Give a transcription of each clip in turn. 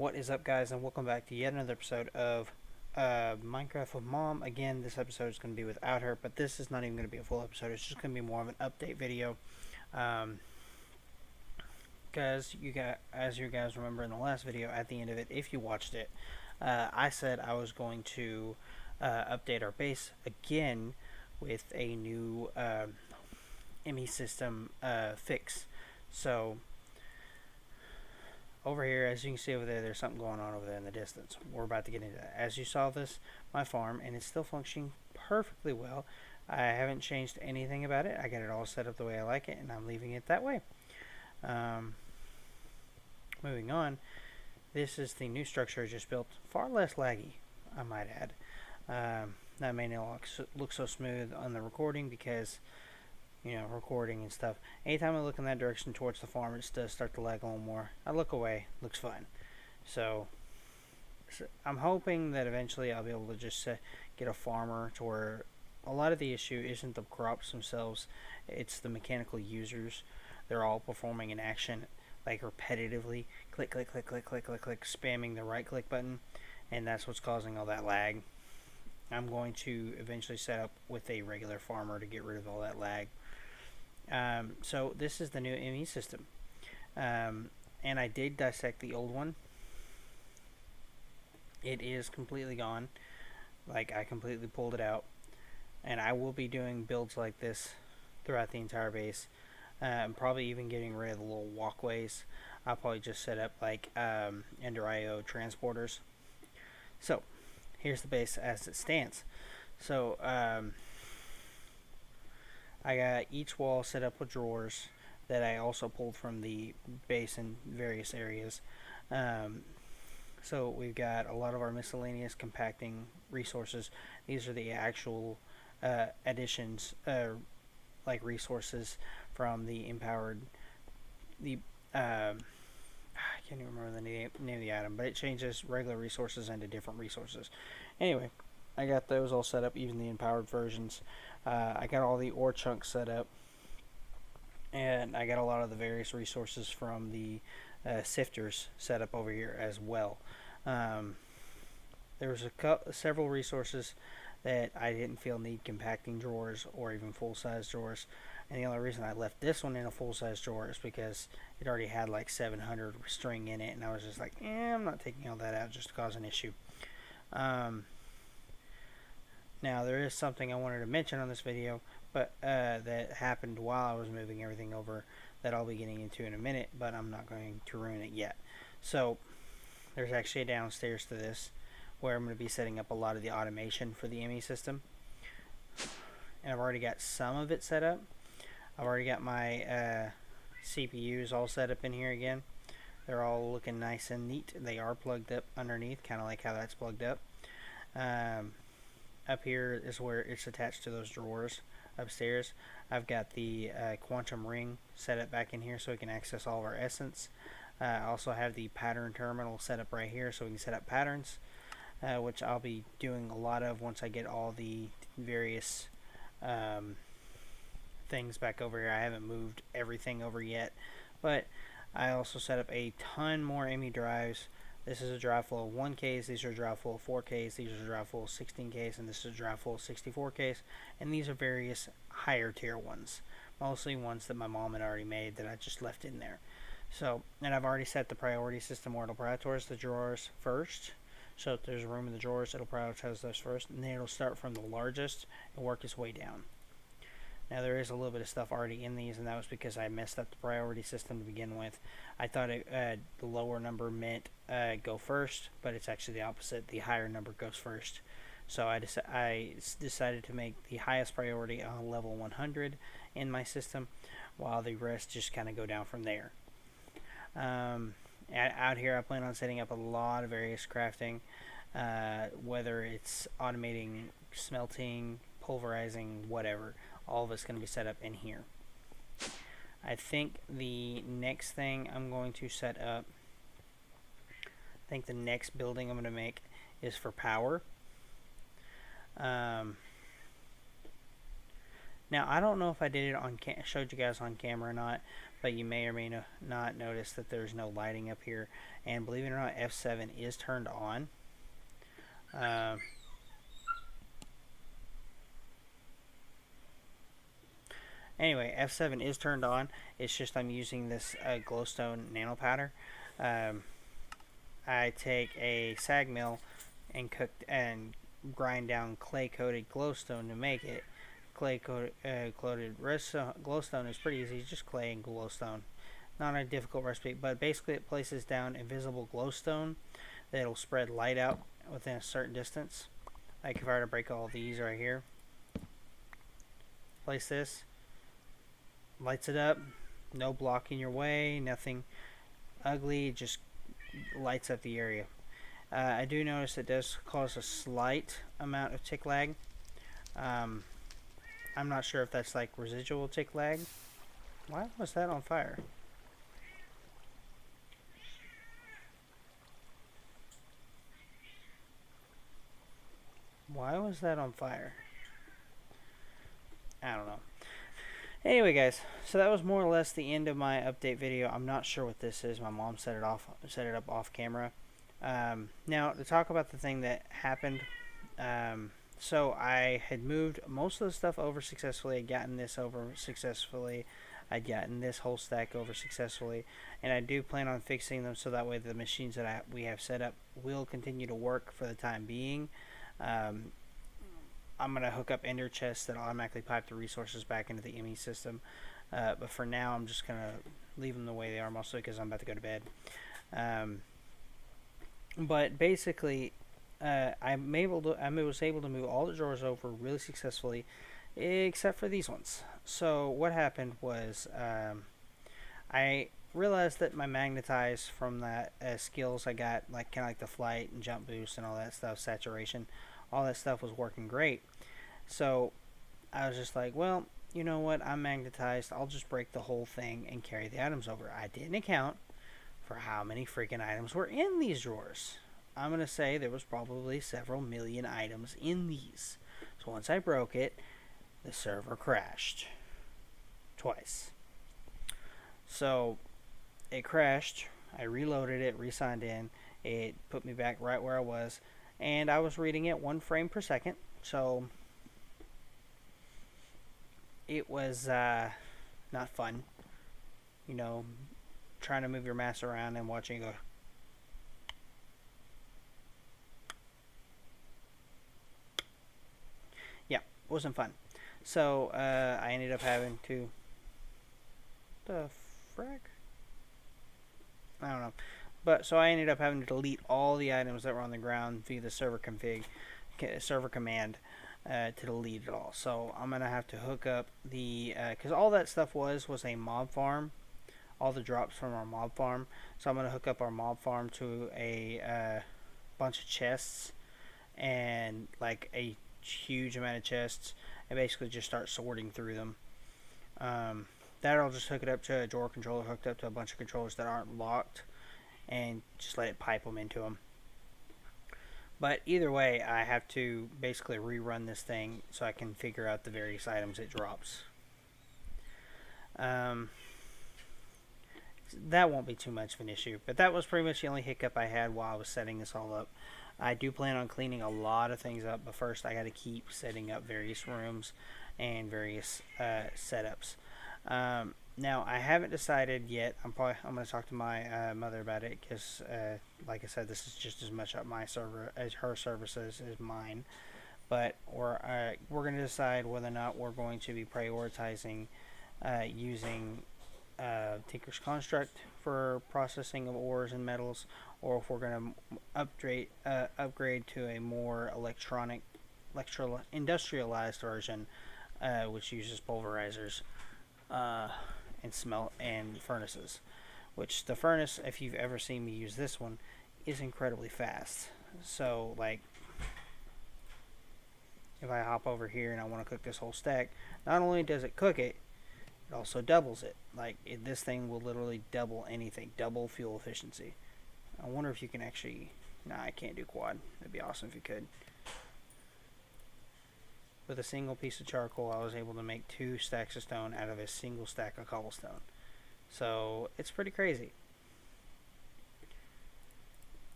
What is up, guys, and welcome back to yet another episode of Minecraft with Mom. Again, this episode is going to be without her, but this is not even going to be a full episode. It's just going to be more of an update video. Guys, as you guys remember in the last video, at the end of it, if you watched it, I said I was going to update our base again with a new M.e System fix. So over here, as you can see over there, there's something going on over there in the distance. We're about to get into that. As you saw, my farm, and it's still functioning perfectly well. I haven't changed anything about it. I got it all set up the way I like it, and I'm leaving it that way. Moving on, this is the new structure I just built. Far less laggy, I might add. That may not look so smooth on the recording because, recording and stuff. Anytime I look in that direction towards the farm, it does start to lag a little more. I look away, looks fine. So I'm hoping that eventually I'll be able to just get a farmer to where a lot of the issue isn't the crops themselves, it's the mechanical users. They're all performing an action like repetitively, click, click, click, click, click, click, click, spamming the right click button, and that's what's causing all that lag. I'm going to eventually set up with a regular farmer to get rid of all that lag. So this is the new M.e System, and I did dissect the old one. It is completely gone. Like, I completely pulled it out, and I will be doing builds like this throughout the entire base. I'm probably even getting rid of the little walkways. I'll probably just set up like Ender IO transporters. So here's the base as it stands. So I got each wall set up with drawers that I also pulled from the base in various areas. So we've got a lot of our miscellaneous compacting resources. These are the actual additions, like resources from the empowered. I can't even remember the name of the item, but it changes regular resources into different resources. Anyway, I got those all set up, even the empowered versions. I got all the ore chunks set up, and I got a lot of the various resources from the sifters set up over here as well. There was several resources that I didn't feel need compacting drawers or even full-size drawers, and the only reason I left this one in a full-size drawer is because it already had like 700 string in it, and I was just like, I'm not taking all that out just to cause an issue. Now, there is something I wanted to mention on this video, but that happened while I was moving everything over that I'll be getting into in a minute, but I'm not going to ruin it yet. So there's actually a downstairs to this where I'm going to be setting up a lot of the automation for the M.e System. And I've already got some of it set up. I've already got my CPUs all set up in here again. They're all looking nice and neat. They are plugged up underneath, kind of like how that's plugged up. Up here is where it's attached to those drawers upstairs. I've got the quantum ring set up back in here so we can access all of our essence. I also have the pattern terminal set up right here so we can set up patterns, which I'll be doing a lot of once I get all the various things back over here. I haven't moved everything over yet, but I also set up a ton more M.e drives. This is a drive full of 1Ks, these are a drive full of 4Ks, these are a drive full of 16Ks, and this is a drive full of 64Ks, and these are various higher tier ones, mostly ones that my mom had already made that I just left in there. So, and I've already set the priority system where it'll prioritize the drawers first. So if there's room in the drawers, it'll prioritize those first, and then it'll start from the largest and work its way down. Now, there is a little bit of stuff already in these, and that was because I messed up the priority system to begin with. I thought the lower number meant go first, but it's actually the opposite. The higher number goes first. So I decided to make the highest priority on level 100 in my system, while the rest just kind of go down from there. Out here, I plan on setting up a lot of various crafting, whether it's automating, smelting, pulverizing, whatever. All of it's going to be set up in here. I think the next thing I'm going to set up, the next building I'm going to make is for power. Now, I don't know if I did it showed you guys on camera or not, but you may or may not notice that there's no lighting up here. And believe it or not, F7 is turned on. Anyway, F7 is turned on. It's just I'm using this glowstone nano powder. I take a sag mill and grind down clay coated glowstone to make it. Clay coated glowstone is pretty easy, just clay and glowstone. Not a difficult recipe, but basically it places down invisible glowstone that'll spread light out within a certain distance. Like if I were to break all these right here, place this, lights it up, no block in your way, nothing ugly, just lights up the area. I do notice it does cause a slight amount of tick lag. I'm not sure if that's like residual tick lag. Why was that on fire? Why was that on fire? I don't know. Anyway, guys, so that was more or less the end of my update video. I'm not sure what this is. My mom set it up off camera. Now, to talk about the thing that happened, so I had moved most of the stuff over successfully. I'd gotten this over successfully. I'd gotten this whole stack over successfully. And I do plan on fixing them so that way the machines that we have set up will continue to work for the time being. I'm going to hook up ender chests that automatically pipe the resources back into the M.e system. But for now, I'm just going to leave them the way they are, mostly because I'm about to go to bed. But basically, I was able to move all the drawers over really successfully, except for these ones. So what happened was I realized that my magnetize from that skills I got, like kind of like the flight and jump boost and all that stuff, saturation, all that stuff was working great. So I was just like, well, you know what, I'm magnetized, I'll just break the whole thing and carry the items over. I didn't account for how many freaking items were in these drawers. I'm going to say there was probably several million items in these. So once I broke it, the server crashed. Twice. So it crashed. I reloaded it, re-signed in. It put me back right where I was. And I was reading it 1 frame per second. So it was not fun. You know, trying to move your mouse around and watching it go. Yeah, wasn't fun. So I ended up having to. The frack? I don't know. But so I ended up having to delete all the items that were on the ground via the server command to delete it all. So I'm gonna have to hook up the because all that stuff was a mob farm, all the drops from our mob farm. So I'm gonna hook up our mob farm to a bunch of chests and like a huge amount of chests, and basically just start sorting through them. That I'll just hook it up to a drawer controller hooked up to a bunch of controllers that aren't locked, and just let it pipe them into them. But either way, I have to basically rerun this thing so I can figure out the various items it drops. That won't be too much of an issue, but that was pretty much the only hiccup I had while I was setting this all up. I do plan on cleaning a lot of things up, but first I got to keep setting up various rooms and various setups. Now I haven't decided yet. I'm going to talk to my mother about it because, like I said, this is just as much up my server as her services as mine. But we're going to decide whether or not we're going to be prioritizing using Tinker's Construct for processing of ores and metals, or if we're going to upgrade to a more industrialized version, which uses pulverizers and furnaces. Which the furnace, if you've ever seen me use this one, is incredibly fast. So like, if I hop over here and I want to cook this whole stack, not only does it cook it, it also doubles it. Like this thing will literally double anything, double fuel efficiency. I wonder if you can actually. Nah, I can't do quad. It'd be awesome if you could. With a single piece of charcoal, I was able to make 2 stacks of stone out of a single stack of cobblestone. So it's pretty crazy.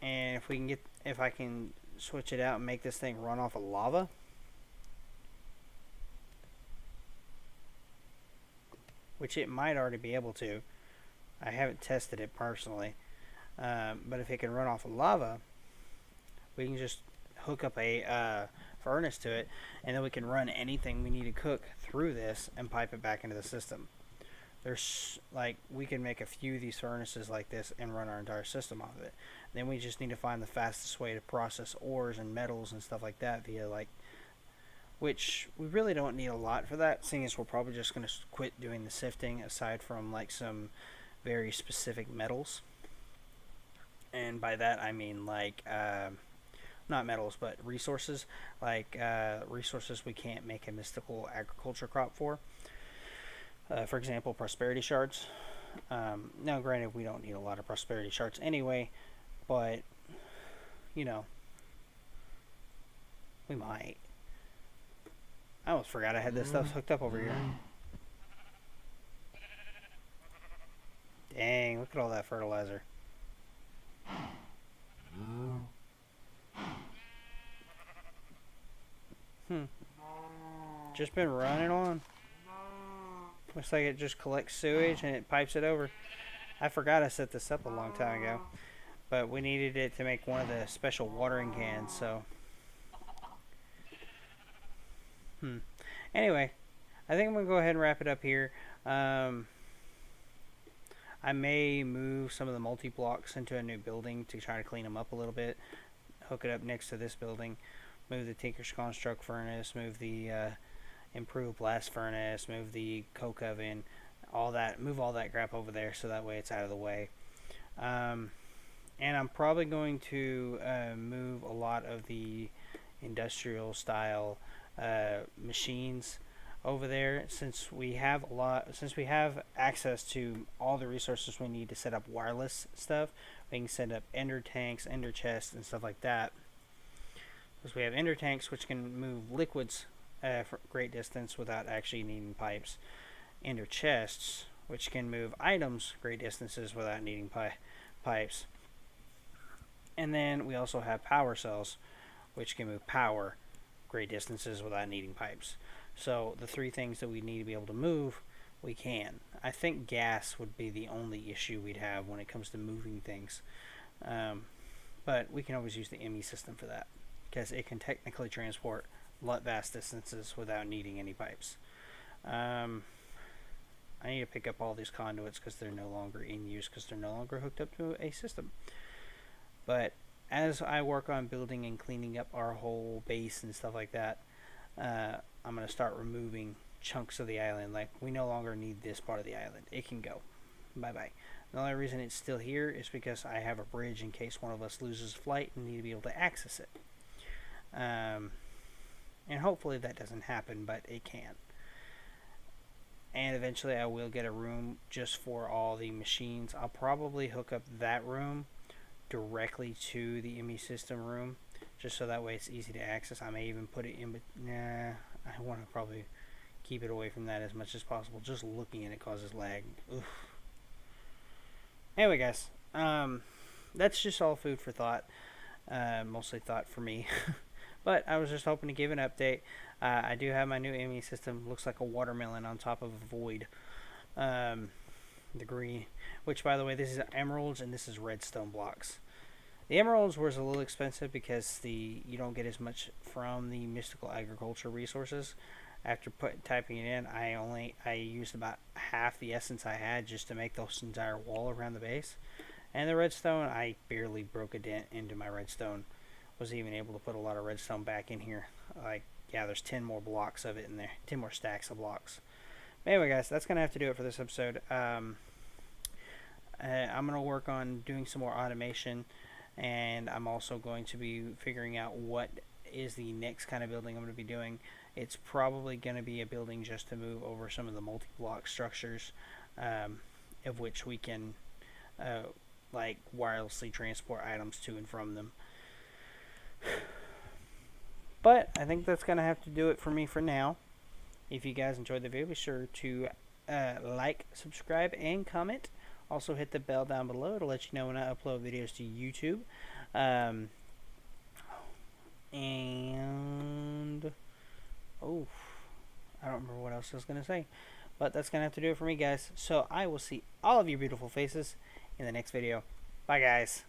And if I can switch it out and make this thing run off of lava, which it might already be able to. I haven't tested it personally, but if it can run off of lava, we can just hook up a furnace to it, and then we can run anything we need to cook through this and pipe it back into the system. There's like we can make a few of these furnaces like this and run our entire system off of it. Then we just need to find the fastest way to process ores and metals and stuff like that via like, which we really don't need a lot for that, seeing as we're probably just going to quit doing the sifting aside from like some very specific metals. And by that I mean like not metals but resources, like resources we can't make a mystical agriculture crop for. For example, prosperity shards. Now, granted, we don't need a lot of prosperity shards anyway, but, you know, we might. I almost forgot I had this stuff hooked up over here. Dang, look at all that fertilizer. Just been running on. Looks like it just collects sewage and it pipes it over. I forgot I set this up a long time ago, but we needed it to make one of the special watering cans, so. Anyway, I think I'm going to go ahead and wrap it up here. I may move some of the multi-blocks into a new building to try to clean them up a little bit. Hook it up next to this building. Move the Tinker's Construct furnace. Move the improved blast furnace. Move the coke oven. All that. Move all that crap over there so that way it's out of the way. And I'm probably going to move a lot of the industrial style machines over there, since we have access to all the resources we need to set up wireless stuff. We can set up ender tanks, ender chests, and stuff like that. Because we have ender tanks which can move liquids for great distance without actually needing pipes. Ender chests which can move items great distances without needing pipes. And then we also have power cells which can move power great distances without needing pipes. So the three things that we need to be able to move, we can. I think gas would be the only issue we'd have when it comes to moving things. But we can always use the M.e system for that, because it can technically transport vast distances without needing any pipes. I need to pick up all these conduits because they're no longer in use, because they're no longer hooked up to a system. But as I work on building and cleaning up our whole base and stuff like that, I'm going to start removing chunks of the island. Like, we no longer need this part of the island. It can go. Bye-bye. The only reason it's still here is because I have a bridge in case one of us loses flight and need to be able to access it. And hopefully that doesn't happen, but it can. And eventually I will get a room just for all the machines. I'll probably hook up that room directly to the M.e system room, just so that way it's easy to access. I may even put it in, but nah, I want to probably keep it away from that as much as possible. Just looking at it causes lag. Oof. Anyway, guys, that's just all food for thought. Mostly thought for me. But I was just hoping to give an update. I do have my new M.e system. Looks like a watermelon on top of a void. The green, which, by the way, this is emeralds and this is redstone blocks. The emeralds was a little expensive because you don't get as much from the mystical agriculture resources. After typing it in, I used about half the essence I had just to make this entire wall around the base. And the redstone, I barely broke a dent into my redstone. Was even able to put a lot of redstone back in here. Like, yeah, there's 10 more blocks of it in there. 10 more stacks of blocks. But anyway, guys, that's going to have to do it for this episode. I'm going to work on doing some more automation. And I'm also going to be figuring out what is the next kind of building I'm going to be doing. It's probably going to be a building just to move over some of the multi-block structures, of which we can like wirelessly transport items to and from them. But I think that's going to have to do it for me for now. If you guys enjoyed the video, be sure to like, subscribe, and comment. Also hit the bell down below to let you know when I upload videos to YouTube. And oh, I don't remember what else I was gonna say, but that's gonna have to do it for me, guys. So I will see all of your beautiful faces in the next video. Bye, guys.